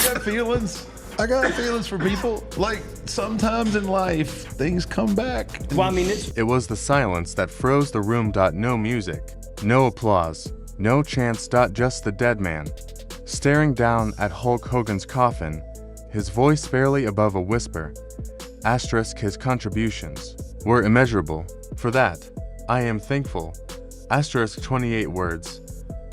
got feelings. I got feelings for people. Like, sometimes in life, things come back. Well, I mean, It was the silence that froze the room. No music, no applause, no chants. Just the dead man, staring down at Hulk Hogan's coffin, his voice barely above a whisper. Asterisk his contributions were immeasurable. For that, I am thankful. Asterisk 28 words.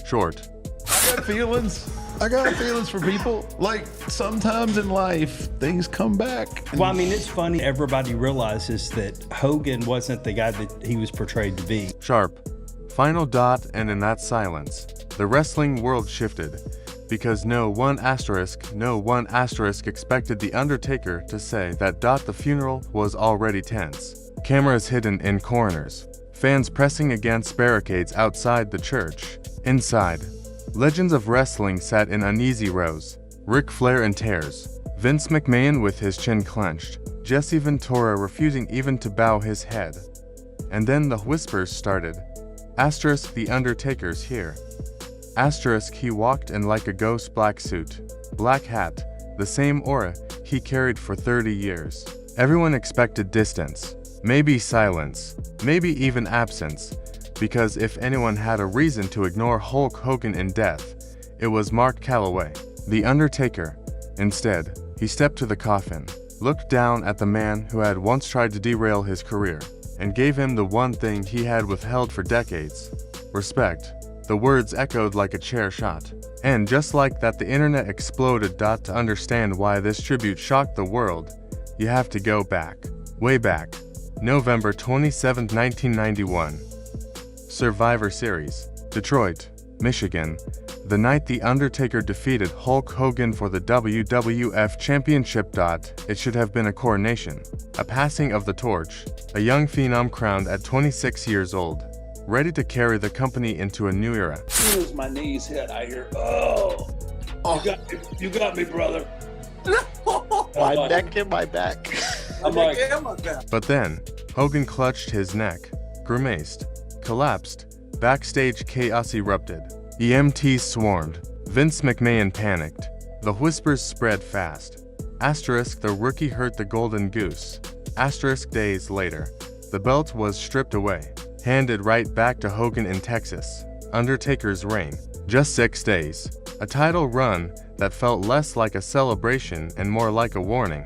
Short. I got feelings. I got feelings for people. Like, sometimes in life, things come back. well, I mean, it's funny. Everybody realizes that Hogan wasn't the guy that he was portrayed to be. Sharp. Final dot. And in that silence, the wrestling world shifted. Because no one asterisk expected The Undertaker to say that. The funeral was already tense. Cameras hidden in corners. Fans pressing against barricades outside the church. Inside, legends of wrestling sat in uneasy rows. Ric Flair in tears. Vince McMahon with his chin clenched. Jesse Ventura refusing even to bow his head. And then the whispers started. Asterisk The Undertaker's here. Asterisk he walked in like a ghost. Black suit, black hat, the same aura he carried for 30 years. Everyone expected distance, maybe silence, maybe even absence, because if anyone had a reason to ignore Hulk Hogan in death, it was Mark Calloway, The Undertaker. Instead, he stepped to the coffin, looked down at the man who had once tried to derail his career, and gave him the one thing he had withheld for decades: respect. The words echoed like a chair shot. And just like that, the internet exploded. To understand why this tribute shocked the world, you have to go back, way back. November 27, 1991. Survivor Series, Detroit, Michigan. The night The Undertaker defeated Hulk Hogan for the WWF Championship. It should have been a coronation, a passing of the torch, a young phenom crowned at 26 years old, ready to carry the company into a new era. As soon as my knees hit, I hear, oh. You got me, brother. My neck and my back. I'm like, But then, Hogan clutched his neck, grimaced, collapsed. Backstage chaos erupted. EMTs swarmed. Vince McMahon panicked. The whispers spread fast. Asterisk the rookie hurt the golden goose. Asterisk days later, the belt was stripped away, handed right back to Hogan in Texas. Undertaker's reign, just 6 days. A title run that felt less like a celebration and more like a warning.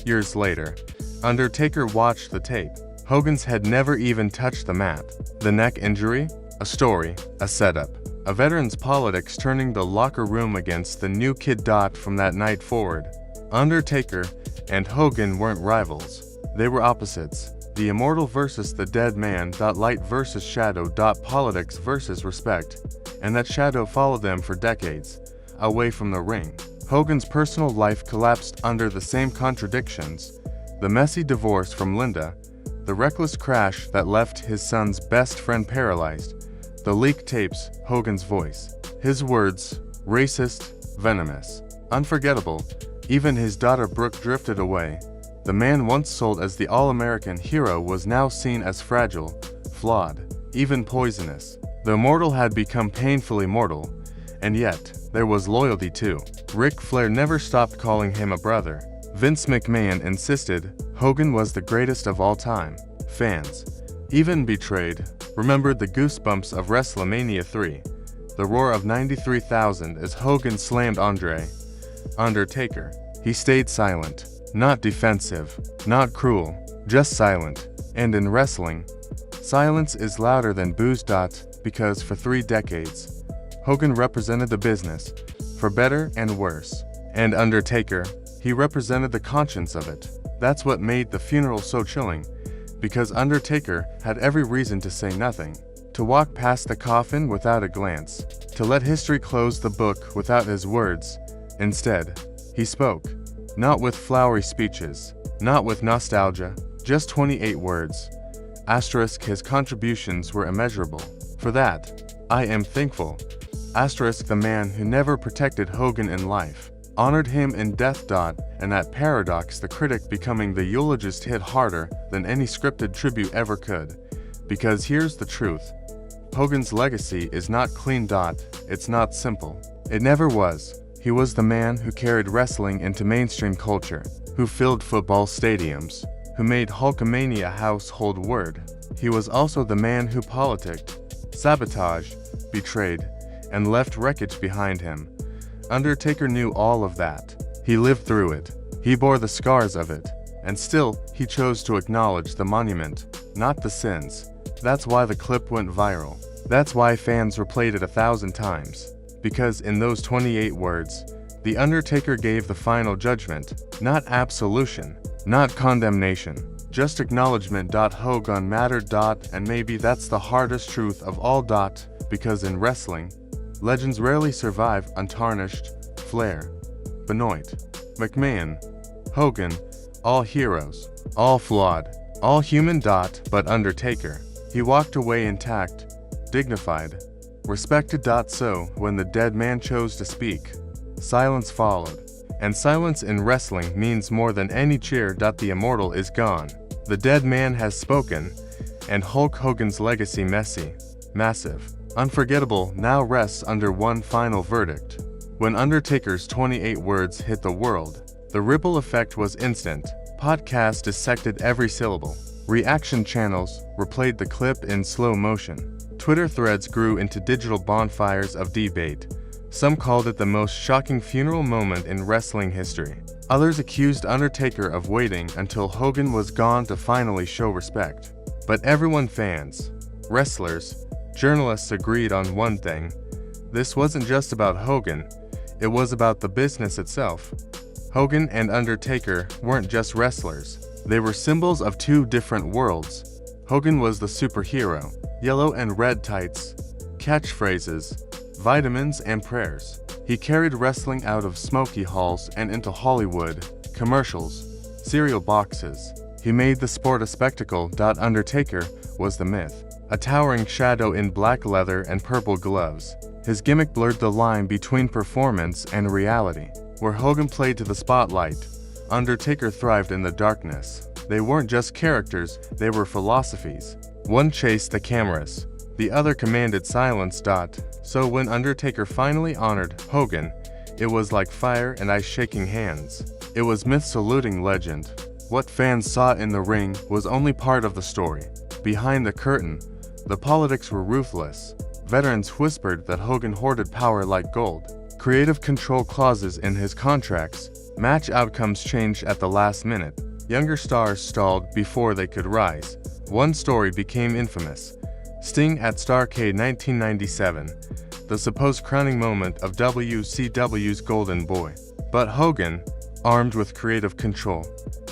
Years later, Undertaker watched the tape. Hogan's head never even touched the mat. The neck injury? A story, a setup. A veteran's politics turning the locker room against the new kid. From that night forward, Undertaker and Hogan weren't rivals. They were opposites. The immortal versus the dead man. Light versus shadow. Politics versus respect. And that shadow followed them for decades, away from the ring. Hogan's personal life collapsed under the same contradictions. The messy divorce from Linda, the reckless crash that left his son's best friend paralyzed, the leaked tapes, Hogan's voice, his words, racist, venomous, unforgettable. Even his daughter Brooke drifted away. The man once sold as the all-American hero was now seen as fragile, flawed, even poisonous. The immortal had become painfully mortal, and yet, there was loyalty too. Ric Flair never stopped calling him a brother. Vince McMahon insisted Hogan was the greatest of all time. Fans, even betrayed, remembered the goosebumps of WrestleMania 3, the roar of 93,000 as Hogan slammed Undertaker. He stayed silent, not defensive, not cruel, just silent. And in wrestling, silence is louder than boos. Because for 3 decades, Hogan represented the business, for better and worse. And Undertaker, he represented the conscience of it. That's what made the funeral so chilling, because Undertaker had every reason to say nothing, to walk past the coffin without a glance, to let history close the book without his words. Instead, he spoke, not with flowery speeches, not with nostalgia, just 28 words. Asterisk his contributions were immeasurable. For that, I am thankful. Asterisk the man who never protected Hogan in life, honored him in death. And that paradox, the critic becoming the eulogist, hit harder than any scripted tribute ever could. Because here's the truth. Hogan's legacy is not clean. It's not simple. It never was. He was the man who carried wrestling into mainstream culture, who filled football stadiums, who made Hulkamania a household word. He was also the man who politicked, sabotaged, betrayed, and left wreckage behind him. Undertaker knew all of that. He lived through it. He bore the scars of it. And still, he chose to acknowledge the monument, not the sins. That's why the clip went viral. That's why fans replayed it 1,000 times. Because in those 28 words, The Undertaker gave the final judgment, not absolution, not condemnation, just acknowledgement. Hogan mattered. And maybe that's the hardest truth of all. Because in wrestling, legends rarely survive untarnished. Flair, Benoit, McMahon, Hogan, all heroes, all flawed, all human. But Undertaker, he walked away intact, dignified, respected. So when the dead man chose to speak, silence followed. And silence in wrestling means more than any cheer. The immortal is gone. The dead man has spoken, and Hulk Hogan's legacy, messy, massive, unforgettable, now rests under one final verdict. When Undertaker's 28 words hit the world, the ripple effect was instant. Podcasts dissected every syllable. Reaction channels replayed the clip in slow motion. Twitter threads grew into digital bonfires of debate. Some called it the most shocking funeral moment in wrestling history. Others accused Undertaker of waiting until Hogan was gone to finally show respect. But everyone, fans, wrestlers, journalists, agreed on one thing. This wasn't just about Hogan, it was about the business itself. Hogan and Undertaker weren't just wrestlers. They were symbols of two different worlds. Hogan was the superhero, yellow and red tights, catchphrases, vitamins and prayers. He carried wrestling out of smoky halls and into Hollywood, commercials, cereal boxes. He made the sport a spectacle. Undertaker was the myth, a towering shadow in black leather and purple gloves. His gimmick blurred the line between performance and reality. Where Hogan played to the spotlight, Undertaker thrived in the darkness. They weren't just characters, they were philosophies. One chased the cameras, the other commanded silence. So when Undertaker finally honored Hogan, it was like fire and ice shaking hands. It was myth saluting legend. What fans saw in the ring was only part of the story. Behind the curtain, the politics were ruthless. Veterans whispered that Hogan hoarded power like gold. Creative control clauses in his contracts. Match outcomes changed at the last minute. Younger stars stalled before they could rise. One story became infamous. Sting at Starrcade 1997, the supposed crowning moment of WCW's Golden Boy. But Hogan, armed with creative control,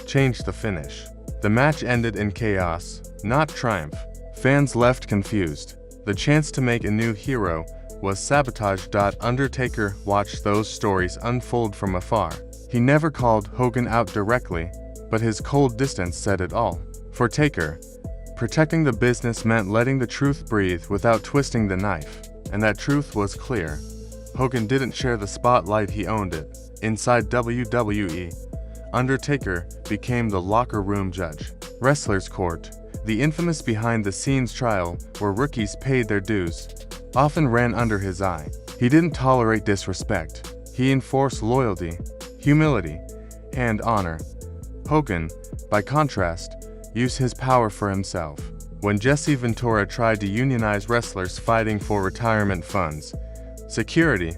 changed the finish. The match ended in chaos, not triumph. Fans left confused. The chance to make a new hero was sabotaged. Undertaker watched those stories unfold from afar. He never called Hogan out directly, but his cold distance said it all. For Taker, protecting the business meant letting the truth breathe without twisting the knife. And that truth was clear. Hogan didn't share the spotlight, he owned it. Inside WWE, Undertaker became the locker room judge. Wrestler's Court, the infamous behind-the-scenes trial where rookies paid their dues, often ran under his eye. He didn't tolerate disrespect. He enforced loyalty, humility, and honor. Hogan, by contrast, used his power for himself. When Jesse Ventura tried to unionize wrestlers fighting for retirement funds, security,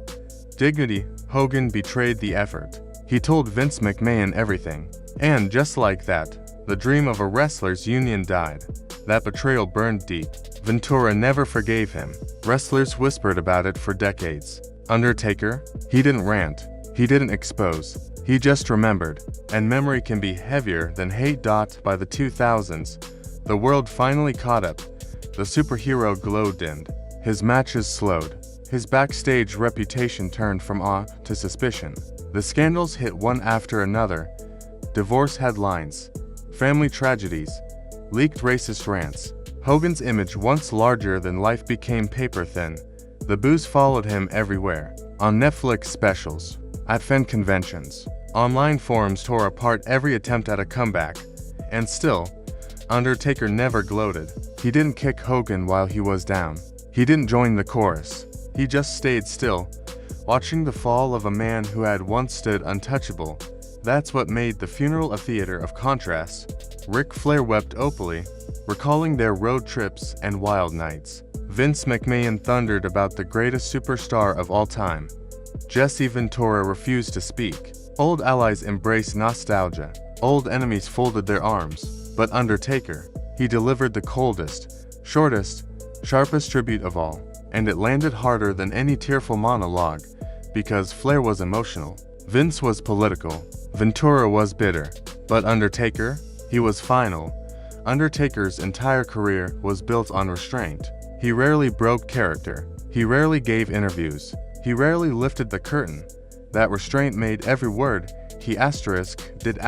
dignity, Hogan betrayed the effort. He told Vince McMahon everything. And just like that, the dream of a wrestlers' union died. That betrayal burned deep. Ventura never forgave him. Wrestlers whispered about it for decades. Undertaker, he didn't rant. He didn't expose. He just remembered. And memory can be heavier than hate. By the 2000s, the world finally caught up. The superhero glow dimmed. His matches slowed. His backstage reputation turned from awe to suspicion. The scandals hit one after another. Divorce headlines, family tragedies, leaked racist rants. Hogan's image, once larger than life, became paper-thin. The booze followed him everywhere. On Netflix specials, at fan conventions, online forums tore apart every attempt at a comeback. And still, Undertaker never gloated. He didn't kick Hogan while he was down. He didn't join the chorus. He just stayed still, watching the fall of a man who had once stood untouchable. That's what made the funeral a theater of contrasts. Ric Flair wept openly, recalling their road trips and wild nights. Vince McMahon thundered about the greatest superstar of all time. Jesse Ventura refused to speak. Old allies embraced nostalgia. Old enemies folded their arms. But Undertaker, he delivered the coldest, shortest, sharpest tribute of all. And it landed harder than any tearful monologue, because Flair was emotional. Vince was political. Ventura was bitter. But Undertaker, he was final. Undertaker's entire career was built on restraint. He rarely broke character. He rarely gave interviews. He rarely lifted the curtain. That restraint made every word he did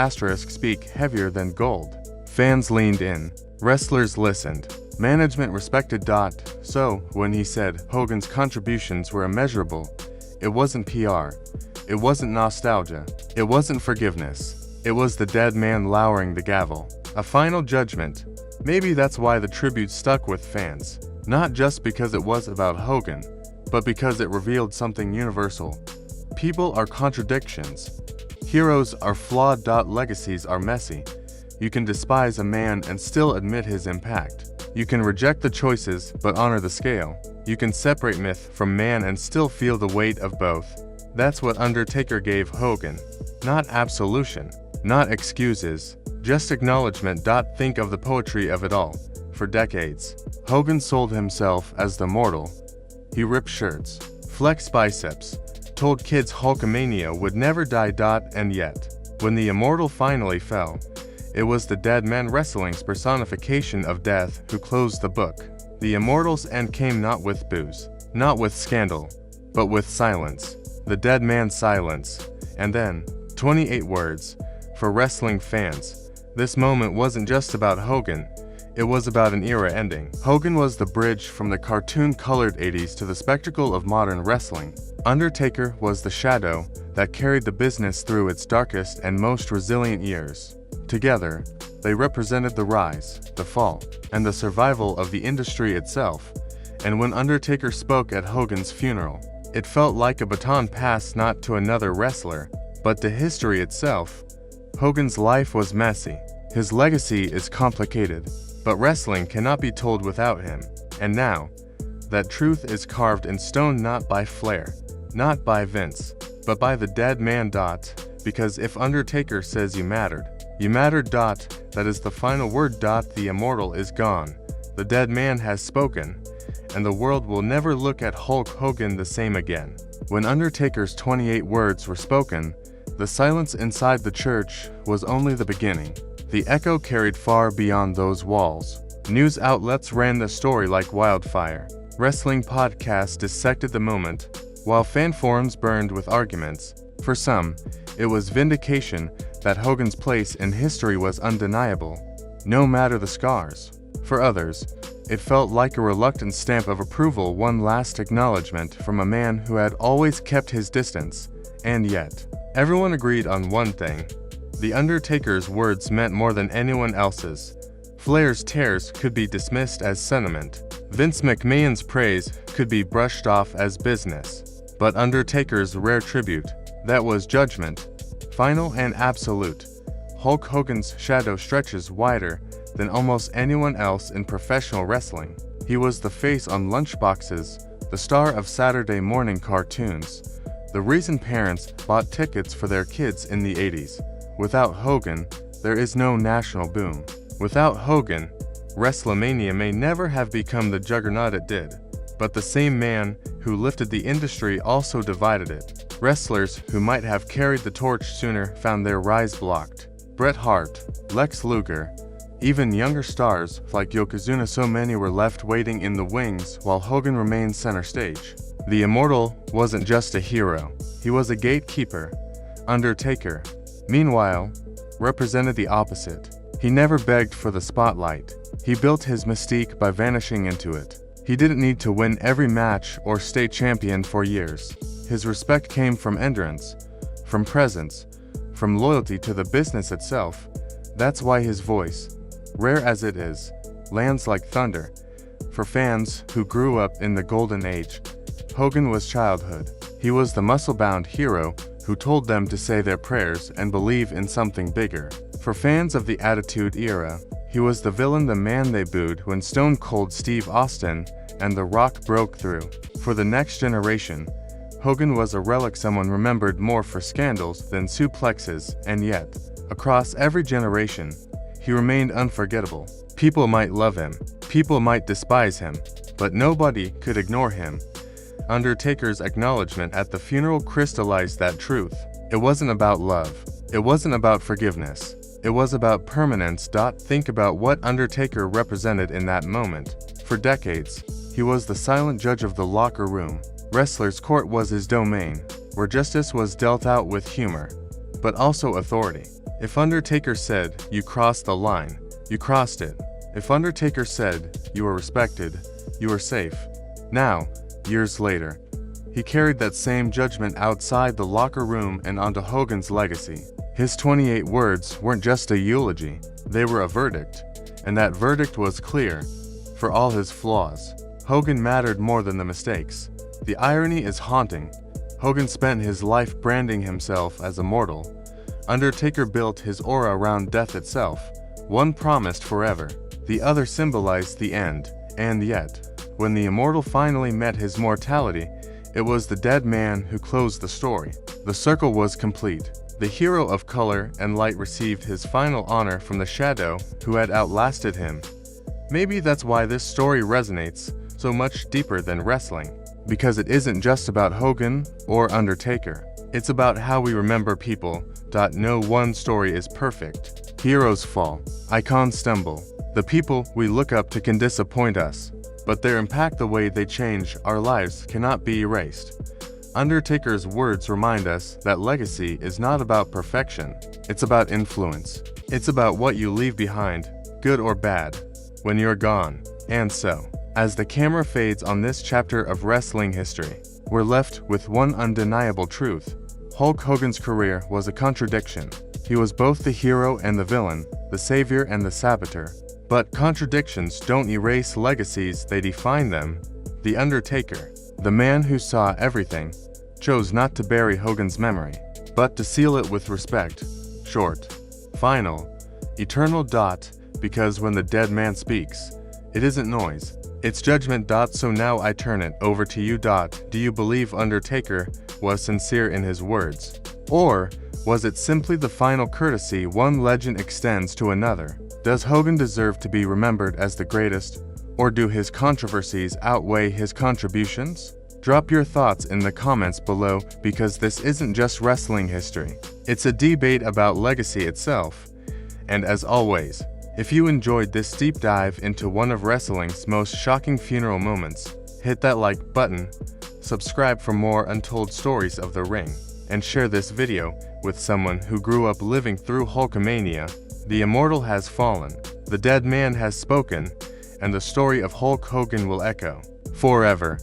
speak heavier than gold. Fans leaned in. Wrestlers listened. Management respected. So, when he said Hogan's contributions were immeasurable, it wasn't PR. It wasn't nostalgia. It wasn't forgiveness. It was the dead man lowering the gavel. A final judgment. Maybe that's why the tribute stuck with fans. Not just because it was about Hogan, but because it revealed something universal. People are contradictions. Heroes are flawed. Legacies are messy. You can despise a man and still admit his impact. You can reject the choices but honor the scale. You can separate myth from man and still feel the weight of both. That's what Undertaker gave Hogan. Not absolution, not excuses, just acknowledgement. Think of the poetry of it all. For decades, Hogan sold himself as the mortal. He ripped shirts, flexed biceps, told kids Hulkamania would never die. And yet, when the immortal finally fell, it was the dead man wrestling's personification of death who closed the book. The immortal's end came not with booze, not with scandal, but with silence. The dead man's silence. And then, 28 words. For wrestling fans, this moment wasn't just about Hogan. It was about an era ending. Hogan was the bridge from the cartoon-colored 80s to the spectacle of modern wrestling. Undertaker was the shadow that carried the business through its darkest and most resilient years. Together, they represented the rise, the fall, and the survival of the industry itself. And when Undertaker spoke at Hogan's funeral, it felt like a baton passed not to another wrestler, but to history itself. Hogan's life was messy. His legacy is complicated, but wrestling cannot be told without him. And now, that truth is carved in stone, not by Flair, not by Vince, but by the dead man. Because if Undertaker says you mattered. That is the final word. The immortal is gone. The dead man has spoken, and the world will never look at Hulk Hogan the same again. When Undertaker's 28 words were spoken, the silence inside the church was only the beginning. The echo carried far beyond those walls. News outlets ran the story like wildfire. Wrestling podcasts dissected the moment, while fan forums burned with arguments. For some, it was vindication that Hogan's place in history was undeniable, no matter the scars. For others, it felt like a reluctant stamp of approval, one last acknowledgement from a man who had always kept his distance. And yet, everyone agreed on one thing. The Undertaker's words meant more than anyone else's. Flair's tears could be dismissed as sentiment. Vince McMahon's praise could be brushed off as business. But Undertaker's rare tribute, that was judgment. Final and absolute. Hulk Hogan's shadow stretches wider than almost anyone else in professional wrestling. He was the face on lunchboxes, the star of Saturday morning cartoons, the reason parents bought tickets for their kids in the 80s. Without Hogan, there is no national boom. Without Hogan, WrestleMania may never have become the juggernaut it did. But the same man who lifted the industry also divided it. Wrestlers who might have carried the torch sooner found their rise blocked. Bret Hart, Lex Luger, even younger stars like Yokozuna, so many were left waiting in the wings while Hogan remained center stage. The Immortal wasn't just a hero, he was a gatekeeper. Undertaker, meanwhile, represented the opposite. He never begged for the spotlight. He built his mystique by vanishing into it. He didn't need to win every match or stay champion for years. His respect came from endurance, from presence, from loyalty to the business itself. That's why his voice, rare as it is, lands like thunder. For fans who grew up in the golden age, Hogan was childhood. He was the muscle-bound hero who told them to say their prayers and believe in something bigger. For fans of the Attitude Era, he was the villain, the man they booed when Stone Cold Steve Austin and The Rock broke through. For the next generation, Hogan was a relic someone remembered more for scandals than suplexes, and yet, across every generation, he remained unforgettable. People might love him, people might despise him, but nobody could ignore him. Undertaker's acknowledgement at the funeral crystallized that truth. It wasn't about love. It wasn't about forgiveness. It was about permanence. Think about what Undertaker represented in that moment. For decades, he was the silent judge of the locker room. Wrestler's court was his domain, where justice was dealt out with humor, but also authority. If Undertaker said, "You crossed the line," you crossed it. If Undertaker said, "You were respected," you were safe. Now, years later, he carried that same judgment outside the locker room and onto Hogan's legacy. His 28 words weren't just a eulogy, they were a verdict, and that verdict was clear. For all his flaws, Hogan mattered more than the mistakes. The irony is haunting. Hogan spent his life branding himself as immortal. Undertaker built his aura around death itself. One promised forever, the other symbolized the end. And yet, when the immortal finally met his mortality, it was the dead man who closed the story. The circle was complete. The hero of color and light received his final honor from the shadow who had outlasted him. Maybe that's why this story resonates so much deeper than wrestling. Because it isn't just about Hogan or Undertaker. It's about how we remember people. No one story is perfect. Heroes fall. Icons stumble. The people we look up to can disappoint us, but their impact, the way they change our lives, cannot be erased. Undertaker's words remind us that legacy is not about perfection. It's about influence. It's about what you leave behind, good or bad, when you're gone. And so, as the camera fades on this chapter of wrestling history, we're left with one undeniable truth. Hulk Hogan's career was a contradiction. He was both the hero and the villain, the savior and the saboteur. But contradictions don't erase legacies, they define them. The Undertaker, the man who saw everything, chose not to bury Hogan's memory, but to seal it with respect. Short, final, eternal. Because when the dead man speaks, it isn't noise, it's judgment. So now I turn it over to you. Do you believe Undertaker was sincere in his words? Or was it simply the final courtesy one legend extends to another? Does Hogan deserve to be remembered as the greatest, or do his controversies outweigh his contributions? Drop your thoughts in the comments below, because this isn't just wrestling history. It's a debate about legacy itself. And as always, if you enjoyed this deep dive into one of wrestling's most shocking funeral moments, hit that like button, subscribe for more untold stories of the ring, and share this video with someone who grew up living through Hulkamania. The immortal has fallen, the dead man has spoken, and the story of Hulk Hogan will echo forever.